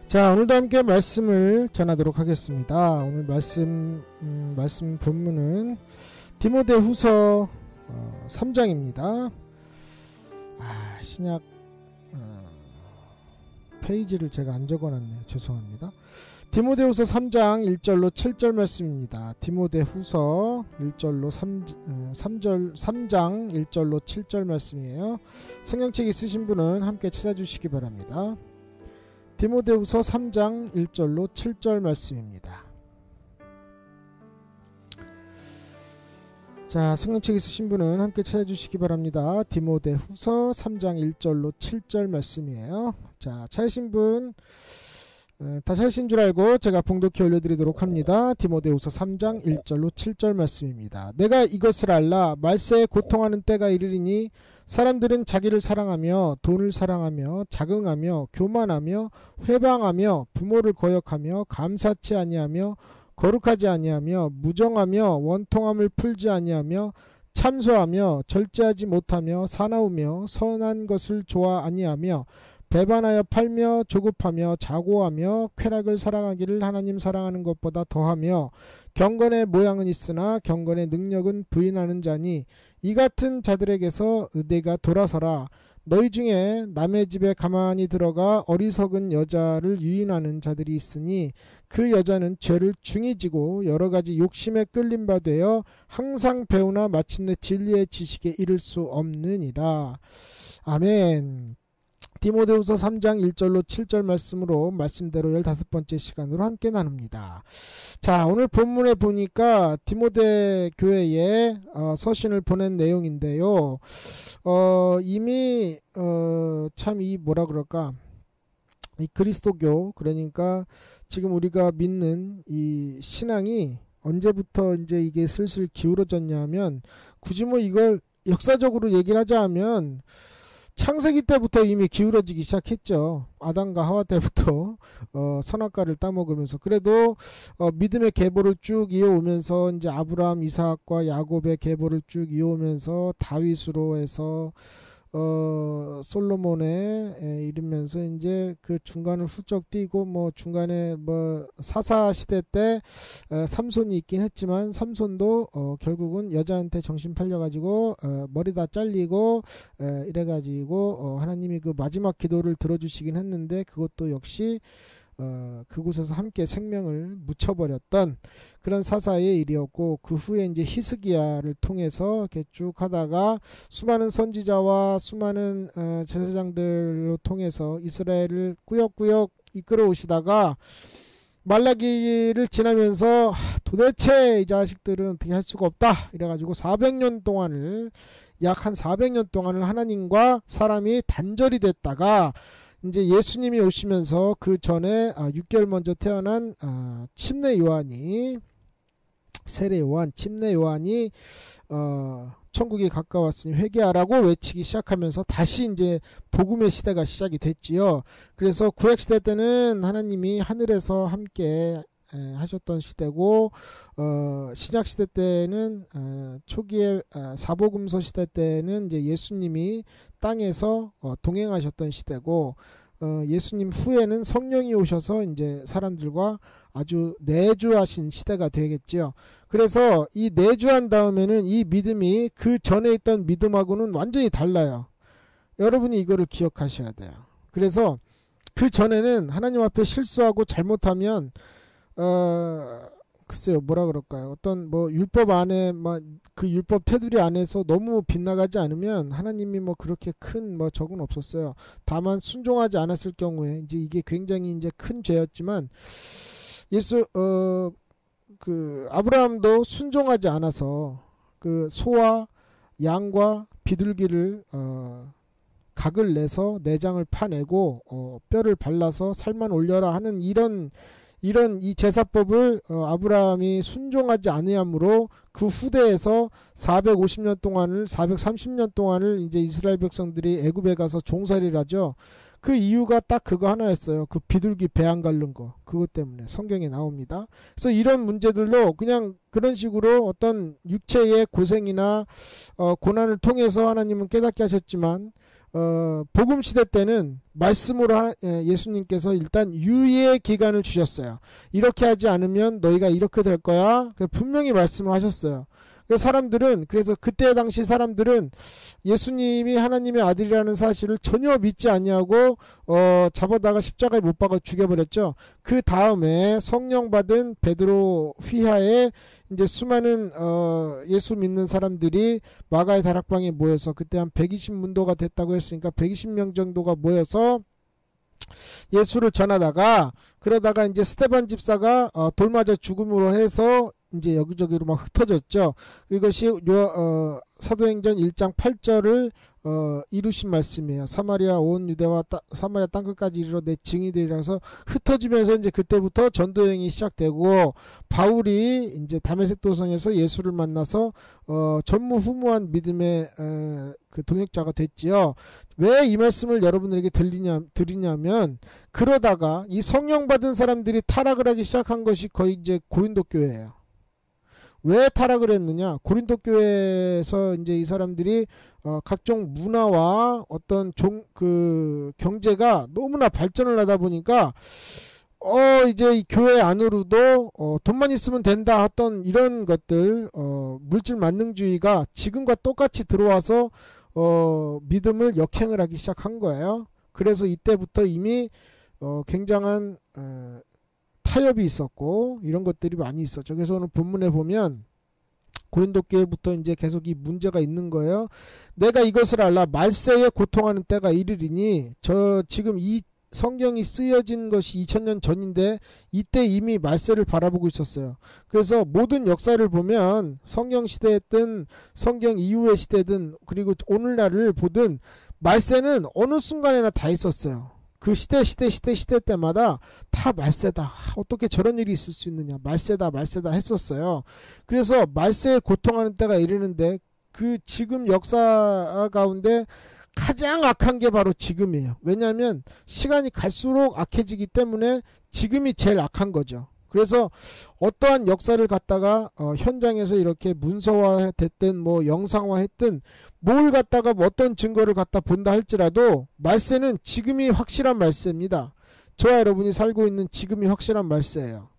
자, 오늘도 함께 말씀을 전하도록 하겠습니다. 오늘 말씀 본문은 디모데후서 3장입니다. 신약 페이지를 제가 안 적어놨네요. 죄송합니다. 디모데후서 3장 1절로 7절 말씀입니다. 디모데후서 3장 1절로 7절 말씀이에요. 성경책 있으신 분은 함께 찾아주시기 바랍니다. 디모데후서 3장 1절로 7절 말씀입니다. 자, 성경책 있으신 분은 함께 찾아주시기 바랍니다. 디모데후서 3장 1절로 7절 말씀이에요. 자, 찾으신 분 다 찾으신 줄 알고 제가 봉독해 올려드리도록 합니다. 디모데후서 3장 1절로 7절 말씀입니다. 내가 이것을 알라. 말세에 고통하는 때가 이르리니 사람들은 자기를 사랑하며 돈을 사랑하며 자긍하며 교만하며 회방하며 부모를 거역하며 감사치 아니하며 거룩하지 아니하며 무정하며 원통함을 풀지 아니하며 참소하며 절제하지 못하며 사나우며 선한 것을 좋아 아니하며 배반하여 팔며 조급하며 자고하며 쾌락을 사랑하기를 하나님 사랑하는 것보다 더하며 경건의 모양은 있으나 경건의 능력은 부인하는 자니 이 같은 자들에게서 의대가 돌아서라. 너희 중에 남의 집에 가만히 들어가 어리석은 여자를 유인하는 자들이 있으니 그 여자는 죄를 중히 지고 여러가지 욕심에 끌린 바 되어 항상 배우나 마침내 진리의 지식에 이를 수 없느니라. 아멘. 디모데후서 3장 1절로 7절 말씀으로 말씀대로 15번째 시간으로 함께 나눕니다. 자, 오늘 본문에 보니까 디모데 교회에 서신을 보낸 내용인데요. 이미 참 이 뭐라 그럴까, 이 그리스도교, 그러니까 지금 우리가 믿는 이 신앙이 언제부터 이제 이게 슬슬 기울어졌냐 하면, 굳이 뭐 이걸 역사적으로 얘기를 하자 하면 창세기 때부터 이미 기울어지기 시작했죠. 아담과 하와 때부터 선악과를 따먹으면서. 그래도 믿음의 계보를 쭉 이어오면서 이제 아브라함, 이삭과 야곱의 계보를 쭉 이어오면서 다윗으로 해서 솔로몬에 이르면서 이제 그 중간을 훌쩍 뛰고 뭐 중간에 뭐 사사 시대 때 삼손이 있긴 했지만 삼손도 결국은 여자한테 정신 팔려가지고 머리 다 잘리고 이래가지고 하나님이 그 마지막 기도를 들어주시긴 했는데 그것도 역시 그곳에서 함께 생명을 묻혀버렸던 그런 사사의 일이었고, 그 후에 이제 히스기야를 통해서 이렇게 쭉 하다가 수많은 선지자와 수많은 제사장들로 통해서 이스라엘을 꾸역꾸역 이끌어 오시다가 말라기를 지나면서 도대체 이 자식들은 어떻게 할 수가 없다 이래가지고 400년 동안을 약 한 400년 동안을 하나님과 사람이 단절이 됐다가 이제 예수님이 오시면서 그 전에 6개월 먼저 태어난 침례 요한이, 세례 요한, 침례 요한이 천국이 가까웠으니 회개하라고 외치기 시작하면서 다시 이제 복음의 시대가 시작이 됐지요. 그래서 구약 시대 때는 하나님이 하늘에서 함께 하셨던 시대고, 신약 시대 때는 초기에 사복음서 시대 때는 이제 예수님이 땅에서 동행하셨던 시대고, 예수님 후에는 성령이 오셔서 이제 사람들과 아주 내주하신 시대가 되겠죠. 그래서 이 내주한 다음에는 이 믿음이 그 전에 있던 믿음하고는 완전히 달라요. 여러분이 이거를 기억하셔야 돼요. 그래서 그 전에는 하나님 앞에 실수하고 잘못하면 글쎄요, 뭐라 그럴까요? 어떤 뭐 율법 안에 그 율법 테두리 안에서 너무 빗나가지 않으면 하나님이 뭐 그렇게 큰 뭐 적은 없었어요. 다만 순종하지 않았을 경우에 이제 이게 굉장히 이제 큰 죄였지만, 그 아브라함도 순종하지 않아서 그 소와 양과 비둘기를 각을 내서 내장을 파내고 뼈를 발라서 살만 올려라 하는 이런 이 제사법을 아브라함이 순종하지 아니함으로 그 후대에서 430년 동안을 이제 이스라엘 백성들이 애굽에 가서 종살이를 하죠. 그 이유가 딱 그거 하나였어요. 그 비둘기 배 안 갈른 거. 그것 때문에 성경에 나옵니다. 그래서 이런 문제들로 그냥 그런 식으로 어떤 육체의 고생이나 고난을 통해서 하나님은 깨닫게 하셨지만 복음 시대 때는 말씀으로 예수님께서 일단 유예의 기간을 주셨어요. 이렇게 하지 않으면 너희가 이렇게 될 거야. 분명히 말씀을 하셨어요. 사람들은, 그래서 그때 당시 사람들은 예수님이 하나님의 아들이라는 사실을 전혀 믿지 아니하고 잡아다가 십자가에 못 박아 죽여버렸죠. 그 다음에 성령 받은 베드로 휘하에 이제 수많은 예수 믿는 사람들이 마가의 다락방에 모여서, 그때 한 120문도가 됐다고 했으니까 120명 정도가 모여서 예수를 전하다가, 그러다가 이제 스데반 집사가 돌 맞아 죽음으로 해서 이제 여기저기로 막 흩어졌죠. 이것이 사도행전 1장 8절을 이루신 말씀이에요. 사마리아 온 유대와 사마리아 땅끝까지 이르러 내 증이 되리라서 흩어지면서 이제 그때부터 전도여행이 시작되고, 바울이 이제 다메섹 도성에서 예수를 만나서 전무후무한 믿음의 그 동역자가 됐지요. 왜 이 말씀을 여러분들에게 드리냐면, 그러다가 이 성령 받은 사람들이 타락을 하기 시작한 것이 거의 이제 고린도 교회예요. 왜 타락을 했느냐? 고린도 교회에서 이제 이 사람들이 각종 문화와 어떤 경제가 너무나 발전을 하다 보니까 이제 이 교회 안으로도 돈만 있으면 된다 했던 이런 것들, 물질 만능주의가 지금과 똑같이 들어와서 믿음을 역행을 하기 시작한 거예요. 그래서 이때부터 이미 굉장한 타협이 있었고 이런 것들이 많이 있었죠. 그래서 오늘 본문에 보면 고린도 교회부터 이제 계속 이 문제가 있는 거예요. 내가 이것을 알라, 말세에 고통하는 때가 이르리니. 지금 이 성경이 쓰여진 것이 2000년 전인데 이때 이미 말세를 바라보고 있었어요. 그래서 모든 역사를 보면 성경 시대든 성경 이후의 시대든 그리고 오늘날을 보든 말세는 어느 순간에나 다 있었어요. 그 시대 때마다 다 말세다. 어떻게 저런 일이 있을 수 있느냐. 말세다 했었어요. 그래서 말세에 고통하는 때가 이르는데, 그 지금 역사 가운데 가장 악한 게 바로 지금이에요. 왜냐하면 시간이 갈수록 악해지기 때문에 지금이 제일 악한 거죠. 그래서 어떠한 역사를 갖다가 현장에서 이렇게 문서화 됐든 뭐 영상화 했든 뭘 갖다가 어떤 증거를 갖다 본다 할지라도 말세는 지금이 확실한 말세입니다. 저와 여러분이 살고 있는 지금이 확실한 말세예요.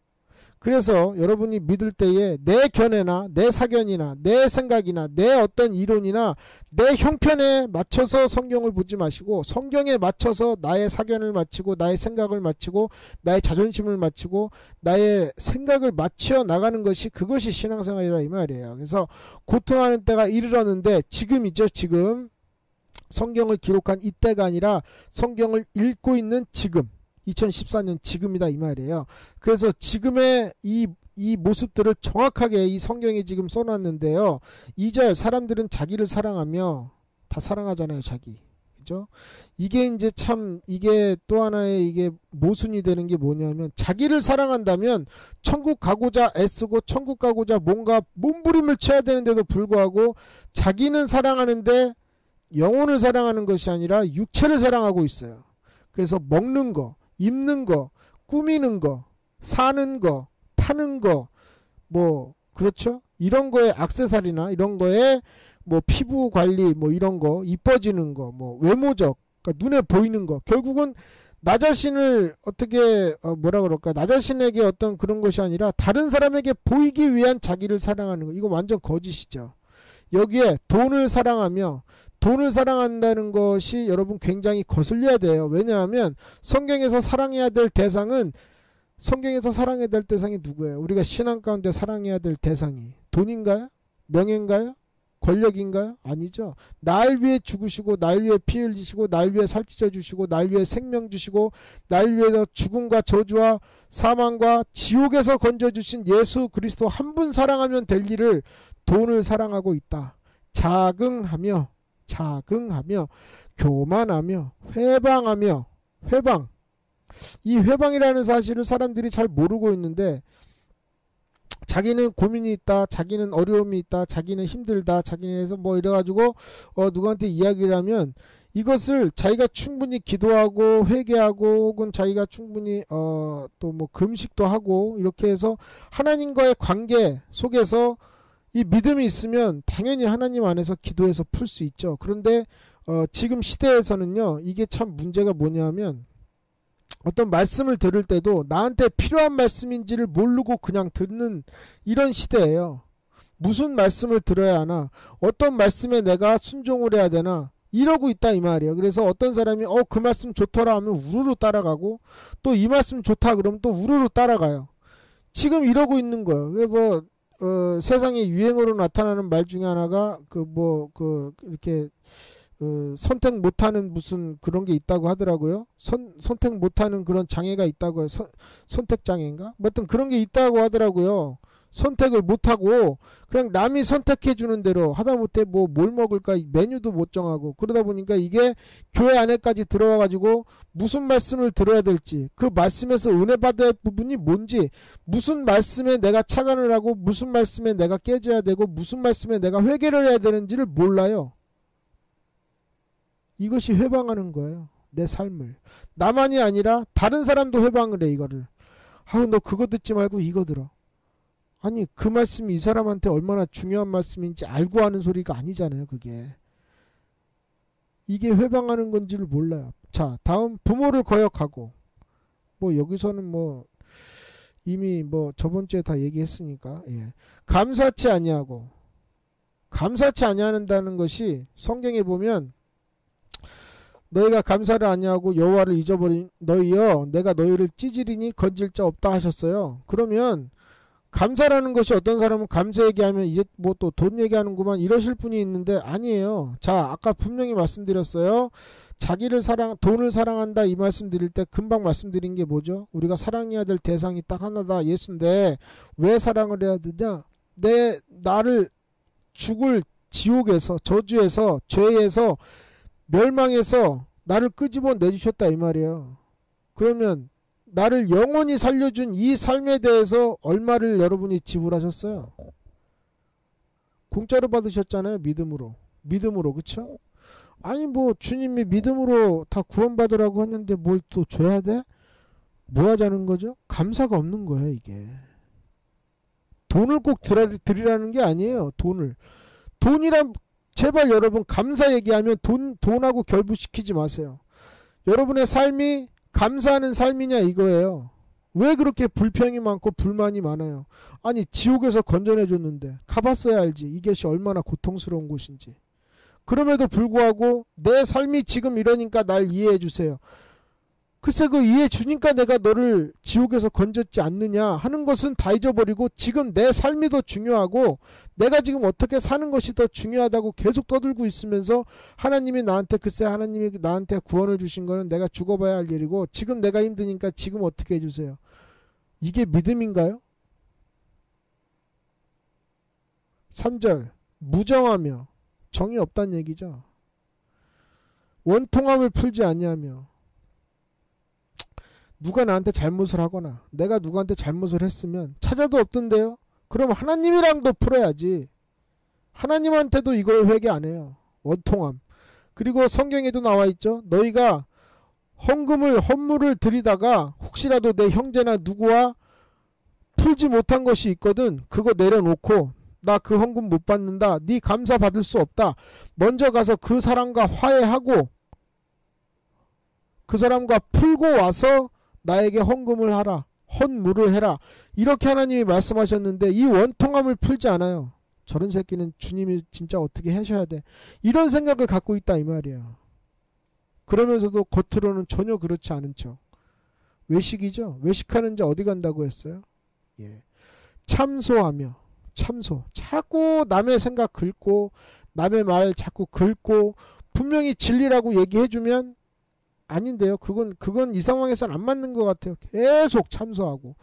그래서 여러분이 믿을 때에 내 견해나 내 사견이나 내 생각이나 내 어떤 이론이나 내 형편에 맞춰서 성경을 보지 마시고, 성경에 맞춰서 나의 사견을 맞추고 나의 생각을 맞추고 나의 자존심을 맞추고 나의 생각을 맞춰 나가는 것이, 그것이 신앙생활이다 이 말이에요. 그래서 고통하는 때가 이르렀는데 지금이죠. 지금 성경을 기록한 이때가 아니라 성경을 읽고 있는 지금, 2014년 지금이다 이 말이에요. 그래서 지금의 이 모습들을 정확하게 이 성경에 지금 써놨는데요. 2절, 사람들은 자기를 사랑하며, 다 사랑하잖아요, 자기. 그죠? 이게 이제 참, 이게 또 하나의 이게 모순이 되는 게 뭐냐면, 자기를 사랑한다면 천국 가고자 애쓰고 천국 가고자 뭔가 몸부림을 쳐야 되는데도 불구하고 자기는 사랑하는데 영혼을 사랑하는 것이 아니라 육체를 사랑하고 있어요. 그래서 먹는 거, 입는 거, 꾸미는 거, 사는 거, 타는 거, 뭐 그렇죠? 이런 거에 액세서리나 이런 거에 뭐 피부 관리 뭐 이런 거, 이뻐지는 거, 뭐 외모적, 그러니까 눈에 보이는 거, 결국은 나 자신을 어떻게 뭐라 그럴까, 나 자신에게 어떤 그런 것이 아니라 다른 사람에게 보이기 위한 자기를 사랑하는 거, 이거 완전 거짓이죠. 여기에 돈을 사랑하며, 돈을 사랑한다는 것이 여러분 굉장히 거슬려야 돼요. 왜냐하면 성경에서 사랑해야 될 대상은, 성경에서 사랑해야 될 대상이 누구예요? 우리가 신앙 가운데 사랑해야 될 대상이 돈인가요? 명예인가요? 권력인가요? 아니죠. 날 위해 죽으시고 날 위해 피 흘리시고 날 위해 살찌져 주시고 날 위해 생명 주시고 날 위해서 죽음과 저주와 사망과 지옥에서 건져주신 예수 그리스도 한 분 사랑하면 될 일을 돈을 사랑하고 있다. 자긍하며 교만하며 회방하며, 회방, 이 회방이라는 사실을 사람들이 잘 모르고 있는데, 자기는 고민이 있다, 자기는 어려움이 있다, 자기는 힘들다, 자기는 해서 뭐 이래가지고 누구한테 이야기를 하면 이것을 자기가 충분히 기도하고 회개하고 혹은 자기가 충분히 또 뭐 금식도 하고 이렇게 해서 하나님과의 관계 속에서 이 믿음이 있으면 당연히 하나님 안에서 기도해서 풀 수 있죠. 그런데 지금 시대에서는요, 이게 참 문제가 뭐냐면, 어떤 말씀을 들을 때도 나한테 필요한 말씀인지를 모르고 그냥 듣는 이런 시대예요. 무슨 말씀을 들어야 하나, 어떤 말씀에 내가 순종을 해야 되나, 이러고 있다 이 말이에요. 그래서 어떤 사람이 그 말씀 좋더라 하면 우르르 따라가고, 또 이 말씀 좋다 그러면 또 우르르 따라가요. 지금 이러고 있는 거예요. 세상에 유행어로 나타나는 말 중에 하나가 이렇게 선택 못하는 무슨 그런 게 있다고 하더라고요. 선택 못하는 그런 장애가 있다고 해요. 선택 장애인가? 뭐 어떤 그런 게 있다고 하더라고요. 선택을 못하고 그냥 남이 선택해 주는 대로 하다못해 뭘 먹을까 메뉴도 못 정하고, 그러다 보니까 이게 교회 안에까지 들어와 가지고 무슨 말씀을 들어야 될지, 그 말씀에서 은혜 받아야 할 부분이 뭔지, 무슨 말씀에 내가 착안을 하고 무슨 말씀에 내가 깨져야 되고 무슨 말씀에 내가 회개를 해야 되는지를 몰라요. 이것이 회방하는 거예요. 내 삶을. 나만이 아니라 다른 사람도 회방을 해. 이거를 너 그거 듣지 말고 이거 들어. 아니, 그 말씀이 이 사람한테 얼마나 중요한 말씀인지 알고 하는 소리가 아니잖아요. 그게 이게 회방하는 건지를 몰라요. 자, 다음 부모를 거역하고. 여기서는 이미 저번 주에 다 얘기했으니까, 감사치 아니하고. 감사치 아니한다는 것이 성경에 보면, 너희가 감사를 아니하고 여호와를 잊어버린 너희여, 내가 너희를 찌질이니 건질 자 없다 하셨어요. 그러면 감사라는 것이, 어떤 사람은 감사 얘기하면 이제 또 돈 얘기하는구만 이러실 분이 있는데, 아니에요. 자, 아까 분명히 말씀드렸어요. 돈을 사랑한다 이 말씀 드릴 때 금방 말씀드린 게 뭐죠? 우리가 사랑해야 될 대상이 딱 하나다, 예수인데 왜 사랑을 해야 되냐? 나를 죽을 지옥에서, 저주에서, 죄에서, 멸망해서 나를 끄집어 내주셨다 이 말이에요. 그러면 나를 영원히 살려준 이 삶에 대해서 얼마를 여러분이 지불하셨어요? 공짜로 받으셨잖아요. 믿음으로. 그쵸? 아니 주님이 믿음으로 다 구원받으라고 했는데 뭘 또 줘야 돼? 뭐 하자는 거죠? 감사가 없는 거예요. 이게 돈을 꼭 드리라는 게 아니에요. 돈이란, 제발 여러분 감사 얘기하면 돈하고 결부시키지 마세요. 여러분의 삶이 감사하는 삶이냐 이거예요. 왜 그렇게 불평이 많고 불만이 많아요? 아니, 지옥에서 건져내 줬는데 가봤어야 알지 이것이 얼마나 고통스러운 곳인지. 그럼에도 불구하고 내 삶이 지금 이러니까 날 이해해 주세요. 글쎄, 그 이해해 주니까 내가 너를 지옥에서 건졌지 않느냐 하는 것은 다 잊어버리고, 지금 내 삶이 더 중요하고 내가 지금 어떻게 사는 것이 더 중요하다고 계속 떠들고 있으면서, 하나님이 나한테 구원을 주신 거는 내가 죽어봐야 할 일이고 지금 내가 힘드니까 지금 어떻게 해주세요. 이게 믿음인가요? 3절 무정하며, 정이 없다는 얘기죠. 원통함을 풀지 아니하며. 누가 나한테 잘못을 하거나 내가 누구한테 잘못을 했으면 찾아도 없던데요. 그럼 하나님이랑도 풀어야지. 하나님한테도 이걸 회개 안 해요. 원통함. 그리고 성경에도 나와 있죠. 너희가 헌물을 드리다가 혹시라도 내 형제나 누구와 풀지 못한 것이 있거든 그거 내려놓고, 나 그 헌금 못 받는다, 네 감사 받을 수 없다, 먼저 가서 그 사람과 화해하고 그 사람과 풀고 와서 나에게 헌금을 하라, 헌물을 해라, 이렇게 하나님이 말씀하셨는데 이 원통함을 풀지 않아요. 저런 새끼는 주님이 진짜 어떻게 하셔야 돼, 이런 생각을 갖고 있다 이 말이에요. 그러면서도 겉으로는 전혀 그렇지 않은 척. 외식이죠. 외식하는 자 어디 간다고 했어요? 참소하며. 자꾸 남의 생각 긁고 남의 말 자꾸 긁고, 분명히 진리라고 얘기해주면 아닌데요. 그건 이 상황에서는 안 맞는 것 같아요. 계속 참소하고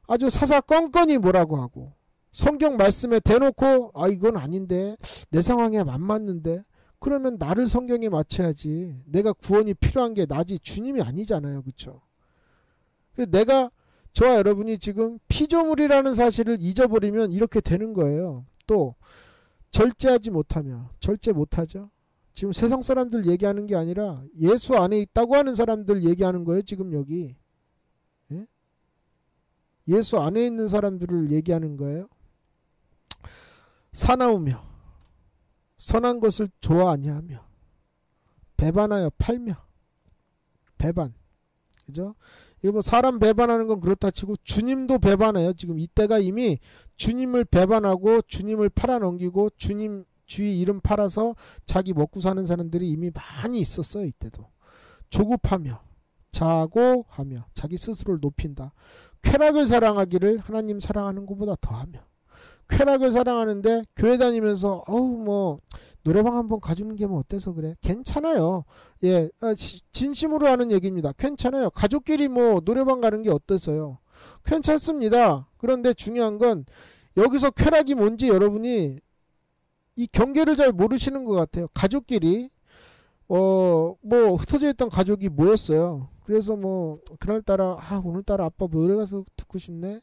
아주 사사건건이 뭐라고 하고, 성경 말씀에 대놓고 이건 아닌데, 내 상황에 안 맞는데, 그러면 나를 성경에 맞춰야지. 내가 구원이 필요한 게 나지 주님이 아니잖아요. 그쵸? 내가, 저와 여러분이 지금 피조물이라는 사실을 잊어버리면 이렇게 되는 거예요. 또 절제하지 못하며. 절제 못하죠. 지금 세상 사람들 얘기하는 게 아니라 예수 안에 있다고 하는 사람들 얘기하는 거예요. 지금 여기. 예수 안에 있는 사람들을 얘기하는 거예요. 사나우며 선한 것을 좋아 아니하며. 배반하여 팔며. 배반. 그죠? 이거 뭐 사람 배반하는 건 그렇다 치고 주님도 배반해요. 지금 이때가 이미 주님을 배반하고 주님을 팔아넘기고 주님 주의 이름 팔아서 자기 먹고 사는 사람들이 이미 많이 있었어요. 이때도. 조급하며 자고하며 자기 스스로를 높인다. 쾌락을 사랑하기를 하나님 사랑하는 것보다 더하며. 쾌락을 사랑하는데 교회 다니면서 뭐 노래방 한번 가주는 게 뭐 어때서 그래? 괜찮아요. 예, 진심으로 하는 얘기입니다. 괜찮아요. 가족끼리 뭐 노래방 가는 게 어때서요? 괜찮습니다. 그런데 중요한 건 여기서 쾌락이 뭔지 여러분이 이 경계를 잘 모르시는 것 같아요. 가족끼리 뭐 흩어져 있던 가족이 모였어요. 그래서 뭐 그날따라 오늘따라 아빠 노래 가서 듣고 싶네.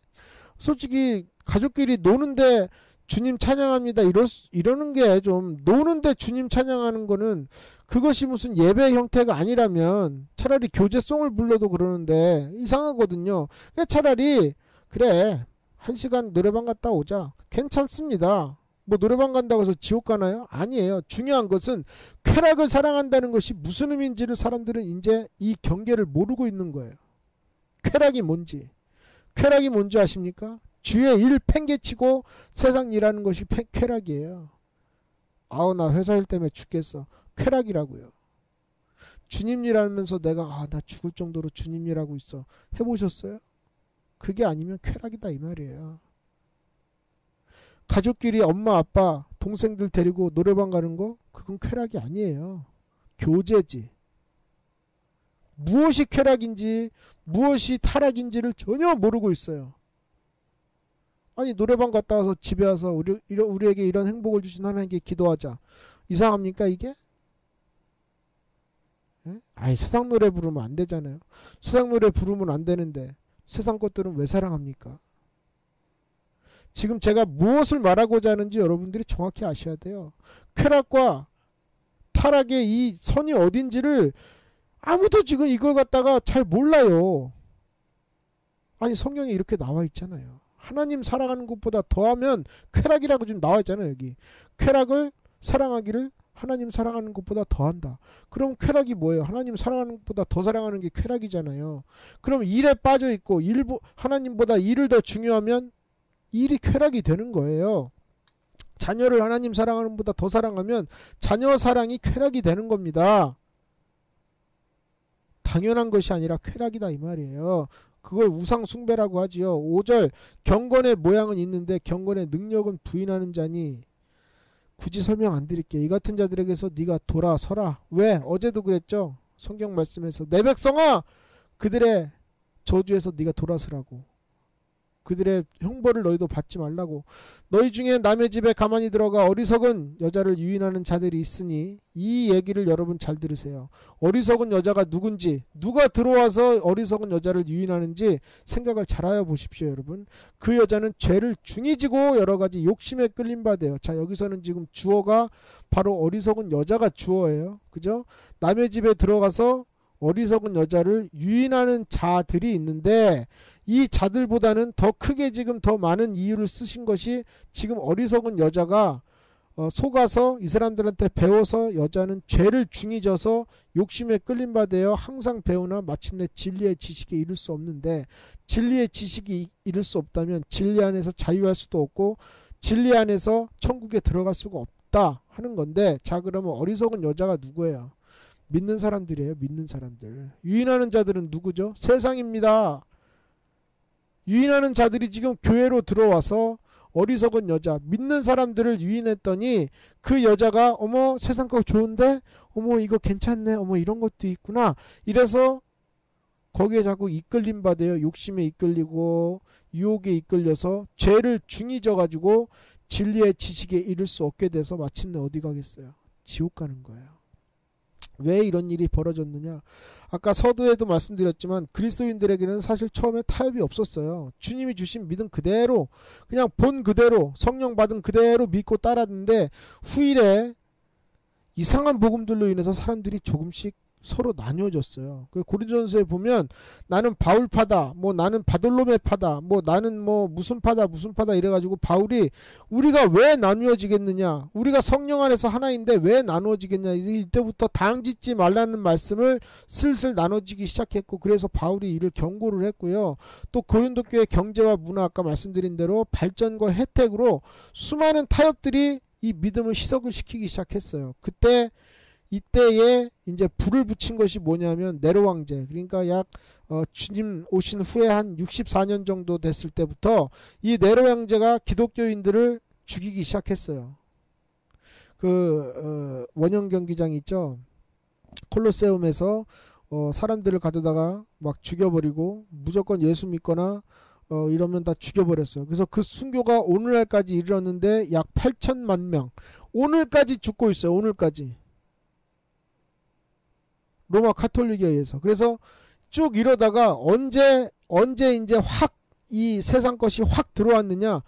솔직히 가족끼리 노는데 주님 찬양합니다 이러는 게 좀, 노는데 주님 찬양하는 거는 그것이 무슨 예배 형태가 아니라면 차라리 교제송을 불러도 그러는데 이상하거든요. 차라리 그래 1시간 노래방 갔다 오자. 괜찮습니다. 뭐 노래방 간다고 해서 지옥 가나요? 아니에요. 중요한 것은 쾌락을 사랑한다는 것이 무슨 의미인지를 사람들은 이제 이 경계를 모르고 있는 거예요. 쾌락이 뭔지 아십니까? 주의 일 팽개치고 세상 일하는 것이 쾌락이에요. 나 회사 일 때문에 죽겠어. 쾌락이라고요. 주님 일하면서 내가 나 죽을 정도로 주님 일하고 있어. 해보셨어요? 그게 아니면 쾌락이다 이 말이에요. 가족끼리 엄마 아빠 동생들 데리고 노래방 가는 거 그건 쾌락이 아니에요. 교제지. 무엇이 쾌락인지 무엇이 타락인지를 전혀 모르고 있어요. 아니 노래방 갔다 와서 집에 와서 우리에게 이런 행복을 주신 하나님께 기도하자. 이상합니까 이게? 예? 세상 노래 부르면 안 되잖아요. 세상 노래 부르면 안 되는데 세상 것들은 왜 사랑합니까? 지금 제가 무엇을 말하고자 하는지 여러분들이 정확히 아셔야 돼요. 쾌락과 타락의 이 선이 어딘지를 아무도 지금 이걸 갖다가 잘 몰라요. 아니 성경에 이렇게 나와 있잖아요. 하나님 사랑하는 것보다 더하면 쾌락이라고 지금 나와 있잖아요. 여기 쾌락을 사랑하기를 하나님 사랑하는 것보다 더한다. 그럼 쾌락이 뭐예요? 하나님 사랑하는 것보다 더 사랑하는 게 쾌락이잖아요. 그럼 일에 빠져 있고 하나님보다 일을 더 중요하면 일이 쾌락이 되는 거예요. 자녀를 하나님 사랑하는 것보다 더 사랑하면 자녀 사랑이 쾌락이 되는 겁니다. 당연한 것이 아니라 쾌락이다 이 말이에요. 그걸 우상 숭배라고 하지요. 5절 경건의 모양은 있는데 경건의 능력은 부인하는 자니. 굳이 설명 안 드릴게요. 이 같은 자들에게서 네가 돌아서라. 왜? 어제도 그랬죠. 성경 말씀에서 내 백성아 그들의 저주에서 네가 돌아서라고. 그들의 형벌을 너희도 받지 말라고. 너희 중에 남의 집에 가만히 들어가 어리석은 여자를 유인하는 자들이 있으니. 이 얘기를 여러분 잘 들으세요. 어리석은 여자가 누군지, 누가 들어와서 어리석은 여자를 유인하는지 생각을 잘하여 보십시오. 여러분 그 여자는 죄를 중히 지고 여러가지 욕심에 끌린 바 돼요. 자 여기서는 지금 주어가 바로 어리석은 여자가 주어예요. 그죠? 남의 집에 들어가서 어리석은 여자를 유인하는 자들이 있는데 이 자들보다는 더 크게 지금 더 많은 이유를 쓰신 것이 지금 어리석은 여자가 속아서 이 사람들한테 배워서 여자는 죄를 중히 져서 욕심에 끌린 바 되어 항상 배우나 마침내 진리의 지식에 이를 수 없는데, 진리의 지식이 이를 수 없다면 진리 안에서 자유할 수도 없고 진리 안에서 천국에 들어갈 수가 없다 하는 건데, 자 그러면 어리석은 여자가 누구예요? 믿는 사람들이에요. 믿는 사람들. 유인하는 자들은 누구죠? 세상입니다. 유인하는 자들이 지금 교회로 들어와서 어리석은 여자, 믿는 사람들을 유인했더니 그 여자가 어머 세상 거 좋은데, 어머 이거 괜찮네, 어머 이런 것도 있구나, 이래서 거기에 자꾸 이끌림 받아요. 욕심에 이끌리고 유혹에 이끌려서 죄를 중히 져가지고 진리의 지식에 이를 수 없게 돼서 마침내 어디 가겠어요? 지옥 가는 거예요. 왜 이런 일이 벌어졌느냐? 아까 서두에도 말씀드렸지만 그리스도인들에게는 사실 처음에 타협이 없었어요. 주님이 주신 믿음 그대로 그냥 본 그대로 성령 받은 그대로 믿고 따랐는데, 후일에 이상한 복음들로 인해서 사람들이 조금씩 서로 나뉘어졌어요. 그 고린도전서에 보면 나는 바울파다, 뭐 나는 바돌로메파다, 뭐 나는 뭐 무슨 파다 이래가지고 바울이 우리가 왜 나누어지겠느냐, 우리가 성령 안에서 하나인데 왜 나누어지겠냐, 이때부터 당짓지 말라는 말씀을 슬슬 나눠지기 시작했고, 그래서 바울이 이를 경고를 했고요. 또 고린도 교회 경제와 문화, 아까 말씀드린 대로 발전과 혜택으로 수많은 타협들이 이 믿음을 희석을 시키기 시작했어요. 이때에 이제 불을 붙인 것이 뭐냐면 네로 황제, 그러니까 약 주님 오신 후에 한 64년 정도 됐을 때부터 이 네로 황제가 기독교인들을 죽이기 시작했어요. 그 원형 경기장 있죠, 콜로세움에서 사람들을 가져다가 막 죽여버리고, 무조건 예수 믿거나 이러면 다 죽여버렸어요. 그래서 그 순교가 오늘날까지 이르렀는데 약 8천만 명, 오늘까지 죽고 있어요. 오늘까지 로마 카톨릭에 의해서. 그래서 쭉 이러다가 언제 이제 확 이 세상 것이 확 들어왔느냐,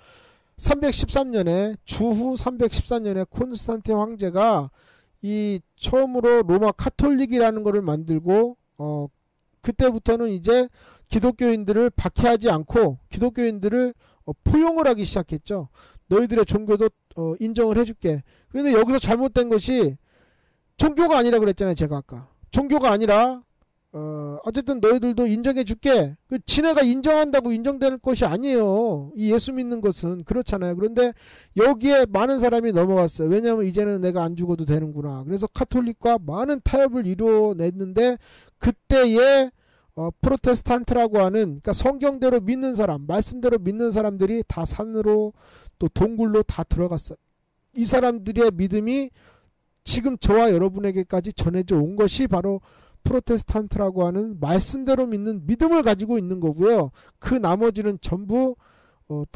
313년에 주후 314년에 콘스탄틴 황제가 이 처음으로 로마 카톨릭이라는 것을 만들고, 그때부터는 이제 기독교인들을 박해하지 않고 기독교인들을 포용을 하기 시작했죠. 너희들의 종교도 인정을 해줄게. 그런데 여기서 잘못된 것이 종교가 아니라 그랬잖아요. 제가 아까 종교가 아니라 어쨌든 너희들도 인정해줄게. 그 지네가 인정한다고 인정될 것이 아니에요. 이 예수 믿는 것은. 그렇잖아요. 그런데 여기에 많은 사람이 넘어갔어요. 왜냐하면 이제는 내가 안 죽어도 되는구나. 그래서 카톨릭과 많은 타협을 이루어냈는데, 그때에 프로테스탄트라고 하는, 그러니까 성경대로 믿는 사람, 말씀대로 믿는 사람들이 다 산으로 또 동굴로 다 들어갔어요. 이 사람들의 믿음이 지금 저와 여러분에게까지 전해져 온 것이 바로 프로테스탄트라고 하는 말씀대로 믿는 믿음을 가지고 있는 거고요. 그 나머지는 전부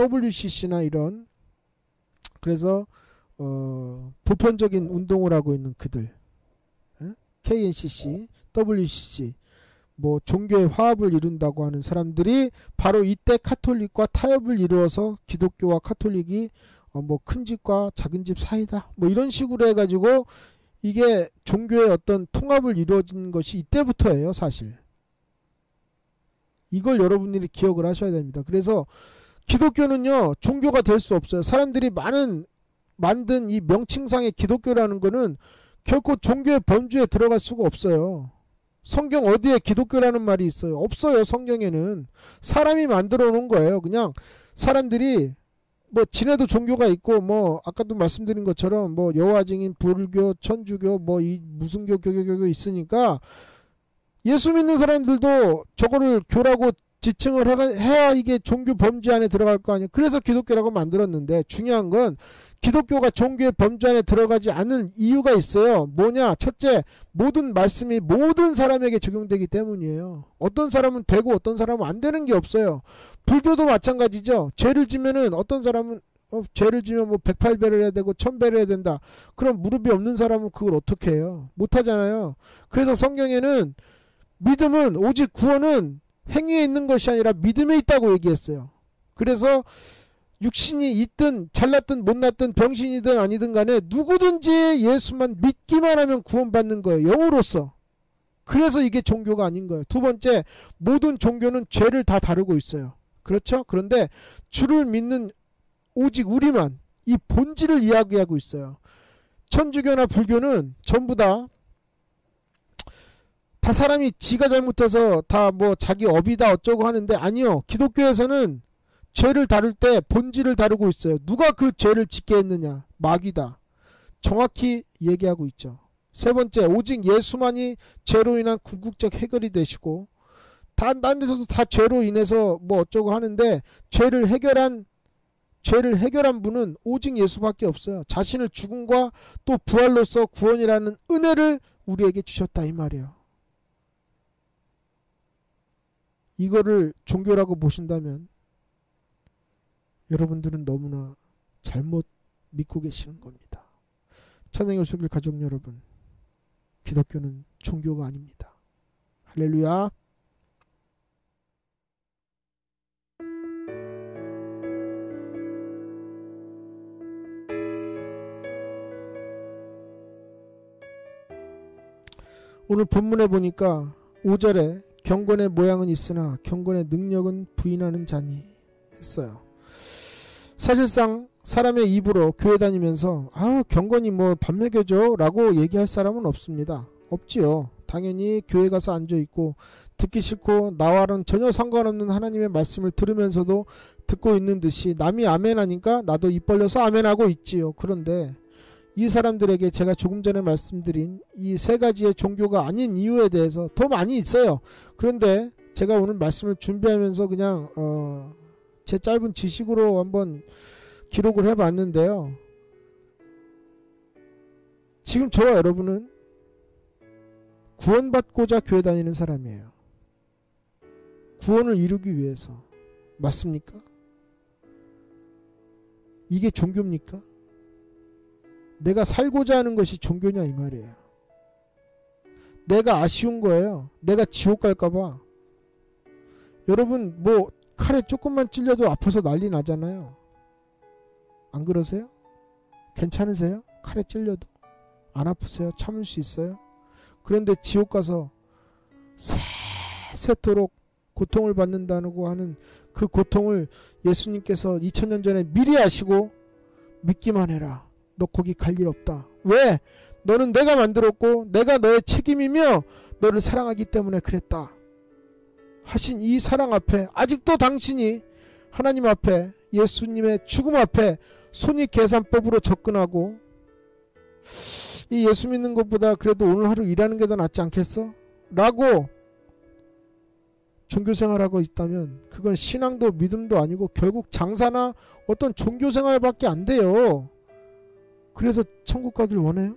WCC나 이런, 그래서 보편적인 운동을 하고 있는 그들, KNCC, WCC, 뭐 종교의 화합을 이룬다고 하는 사람들이 바로 이때 카톨릭과 타협을 이루어서 기독교와 카톨릭이 뭐 큰 집과 작은 집 사이다, 뭐 이런 식으로 해가지고 이게 종교의 어떤 통합을 이루어진 것이 이때부터예요. 사실 이걸 여러분들이 기억을 하셔야 됩니다. 그래서 기독교는요, 종교가 될 수 없어요. 사람들이 만든 이 명칭상의 기독교라는 거는 결코 종교의 범주에 들어갈 수가 없어요. 성경 어디에 기독교라는 말이 있어요? 없어요. 성경에는. 사람이 만들어 놓은 거예요. 그냥 사람들이 뭐 지네도 종교가 있고, 뭐 아까도 말씀드린 것처럼 뭐 여호와 증인, 불교, 천주교, 뭐 이 무슨교, 교교 있으니까 예수 믿는 사람들도 저거를 교라고 지칭을 해야 이게 종교 범주 안에 들어갈 거 아니에요. 그래서 기독교라고 만들었는데, 중요한 건 기독교가 종교의 범주 안에 들어가지 않는 이유가 있어요. 뭐냐? 첫째, 모든 말씀이 모든 사람에게 적용되기 때문이에요. 어떤 사람은 되고 어떤 사람은 안 되는 게 없어요. 불교도 마찬가지죠. 죄를 지면은 어떤 사람은 죄를 지면 뭐 108배를 해야 되고 1000배를 해야 된다. 그럼 무릎이 없는 사람은 그걸 어떻게 해요? 못 하잖아요. 그래서 성경에는 믿음은, 오직 구원은 행위에 있는 것이 아니라 믿음에 있다고 얘기했어요. 그래서 육신이 있든 잘났든 못났든 병신이든 아니든 간에 누구든지 예수만 믿기만 하면 구원받는 거예요. 영으로서. 그래서 이게 종교가 아닌 거예요. 두 번째, 모든 종교는 죄를 다 다루고 있어요. 그렇죠? 그런데 주를 믿는 오직 우리만 이 본질을 이야기하고 있어요. 천주교나 불교는 전부 다 사람이 지가 잘못해서 다 뭐 자기 업이다 어쩌고 하는데, 아니요. 기독교에서는 죄를 다룰 때 본질을 다루고 있어요. 누가 그 죄를 짓게 했느냐? 마귀다. 정확히 얘기하고 있죠. 세 번째, 오직 예수만이 죄로 인한 궁극적 해결이 되시고, 딴 데서도 다 죄로 인해서 뭐 어쩌고 하는데, 죄를 해결한 분은 오직 예수밖에 없어요. 자신을 죽음과 또 부활로서 구원이라는 은혜를 우리에게 주셨다, 이 말이에요. 이거를 종교라고 보신다면 여러분들은 너무나 잘못 믿고 계시는 겁니다. 찬양의 소길 가족 여러분, 기독교는 종교가 아닙니다. 할렐루야. 오늘 본문에 보니까 5절에 경건의 모양은 있으나 경건의 능력은 부인하는 자니 했어요. 사실상 사람의 입으로 교회 다니면서 경건이 뭐 밥 먹여줘 라고 얘기할 사람은 없습니다. 없지요. 당연히 교회 가서 앉아있고 듣기 싫고 나와는 전혀 상관없는 하나님의 말씀을 들으면서도 듣고 있는 듯이 남이 아멘하니까 나도 입 벌려서 아멘하고 있지요. 그런데 이 사람들에게 제가 조금 전에 말씀드린 이 세 가지의 종교가 아닌 이유에 대해서 더 많이 있어요. 그런데 제가 오늘 말씀을 준비하면서 그냥 제 짧은 지식으로 한번 기록을 해봤는데요. 지금 저와 여러분은 구원받고자 교회 다니는 사람이에요. 구원을 이루기 위해서. 맞습니까? 이게 종교입니까? 내가 살고자 하는 것이 종교냐 이 말이에요. 내가 아쉬운 거예요. 내가 지옥 갈까봐. 여러분 뭐 칼에 조금만 찔려도 아파서 난리 나잖아요. 안 그러세요? 괜찮으세요? 칼에 찔려도 안 아프세요? 참을 수 있어요? 그런데 지옥 가서 세세토록 고통을 받는다고 하는 그 고통을 예수님께서 2000년 전에 미리 아시고 믿기만 해라. 너 거기 갈 일 없다. 왜? 너는 내가 만들었고 내가 너의 책임이며 너를 사랑하기 때문에 그랬다. 하신 이 사랑 앞에 아직도 당신이 하나님 앞에 예수님의 죽음 앞에 손익계산법으로 접근하고 이 예수 믿는 것보다 그래도 오늘 하루 일하는 게 더 낫지 않겠어? 라고 종교생활하고 있다면 그건 신앙도 믿음도 아니고 결국 장사나 어떤 종교생활밖에 안 돼요. 그래서 천국 가길 원해요?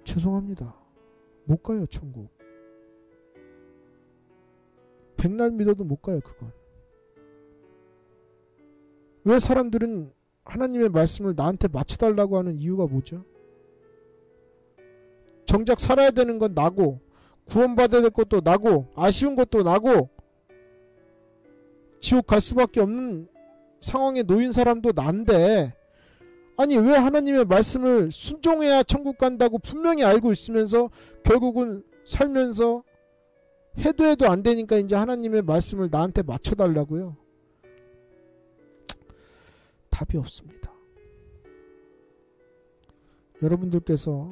죄송합니다. 못 가요 천국. 백날 믿어도 못 가요 그건. 왜 사람들은 하나님의 말씀을 나한테 맞춰달라고 하는 이유가 뭐죠? 정작 살아야 되는 건 나고 구원받아야 될 것도 나고 아쉬운 것도 나고 지옥 갈 수밖에 없는 상황에 놓인 사람도 난데 아니 왜 하나님의 말씀을 순종해야 천국 간다고 분명히 알고 있으면서 결국은 살면서 해도 안 되니까 이제 하나님의 말씀을 나한테 맞춰달라고요? 답이 없습니다. 여러분들께서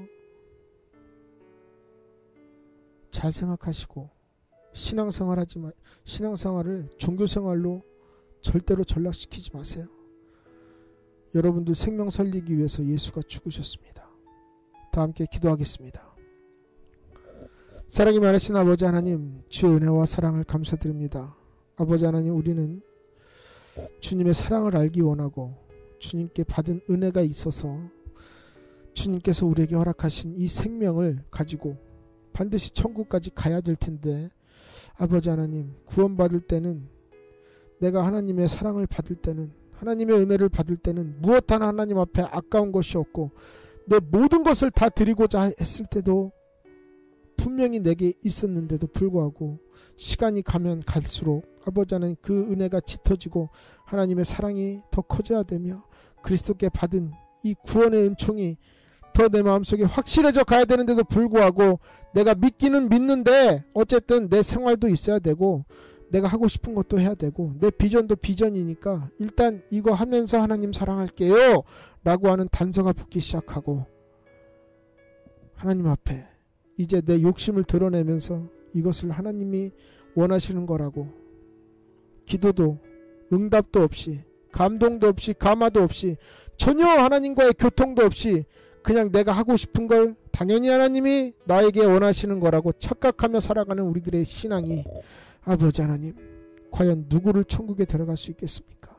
잘 생각하시고 신앙생활을 종교생활로 절대로 전락시키지 마세요. 여러분들 생명 살리기 위해서 예수가 죽으셨습니다. 다 함께 기도하겠습니다. 사랑이 많으신 아버지 하나님, 주의 은혜와 사랑을 감사드립니다. 아버지 하나님, 우리는 주님의 사랑을 알기 원하고 주님께 받은 은혜가 있어서 주님께서 우리에게 허락하신 이 생명을 가지고 반드시 천국까지 가야 될 텐데 아버지 하나님, 구원받을 때는 내가 하나님의 사랑을 받을 때는 하나님의 은혜를 받을 때는 무엇 하나 하나님 앞에 아까운 것이 없고 내 모든 것을 다 드리고자 했을 때도 분명히 내게 있었는데도 불구하고 시간이 가면 갈수록 아버지 하나님 그 은혜가 짙어지고 하나님의 사랑이 더 커져야 되며 그리스도께 받은 이 구원의 은총이 더 내 마음속에 확실해져 가야 되는데도 불구하고 내가 믿기는 믿는데 어쨌든 내 생활도 있어야 되고 내가 하고 싶은 것도 해야 되고 내 비전도 비전이니까 일단 이거 하면서 하나님 사랑할게요 라고 하는 단서가 붙기 시작하고 하나님 앞에 이제 내 욕심을 드러내면서 이것을 하나님이 원하시는 거라고 기도도 응답도 없이 감동도 없이 감화도 없이 전혀 하나님과의 교통도 없이 그냥 내가 하고 싶은 걸 당연히 하나님이 나에게 원하시는 거라고 착각하며 살아가는 우리들의 신앙이 아버지 하나님, 과연 누구를 천국에 데려갈 수 있겠습니까?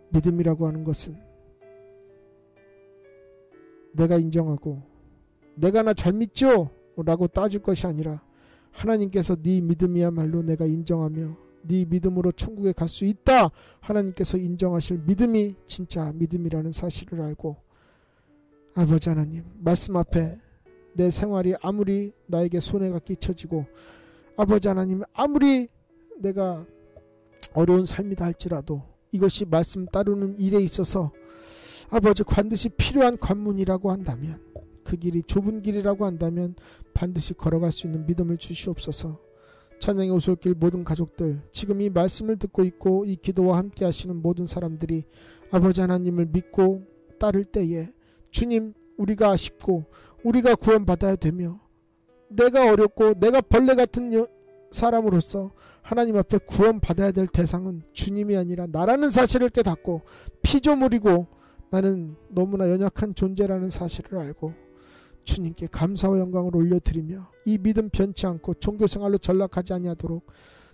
믿음이라고 하는 것은 내가 인정하고 내가 나 잘 믿죠? 라고 따질 것이 아니라 하나님께서 네 믿음이야말로 내가 인정하며 네 믿음으로 천국에 갈 수 있다. 하나님께서 인정하실 믿음이 진짜 믿음이라는 사실을 알고 아버지 하나님, 말씀 앞에 내 생활이 아무리 나에게 손해가 끼쳐지고 아버지 하나님 아무리 내가 어려운 삶이다 할지라도 이것이 말씀 따르는 일에 있어서 아버지, 반드시 필요한 관문이라고 한다면, 그 길이 좁은 길이라고 한다면 반드시 걸어갈 수 있는 믿음을 주시옵소서. 찬양의 오솔길 모든 가족들, 지금 이 말씀을 듣고 있고 이 기도와 함께 하시는 모든 사람들이 아버지 하나님을 믿고 따를 때에 주님, 우리가 아쉽고 우리가 구원받아야 되며 내가 어렵고 내가 벌레 같은 사람으로서 하나님 앞에 구원받아야 될 대상은 주님이 아니라 나라는 사실을 깨닫고 피조물이고 나는 너무나 연약한 존재라는 사실을 알고 주님께 감사와 영광을 올려드리며 이 믿음 변치 않고 종교생활로 전락하지 아니하도록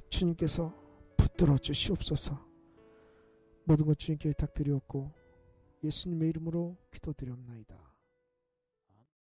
주님께서 붙들어 주시옵소서. 모든 것 주님께 부탁드리옵고 예수님의 이름으로 기도드리옵나이다.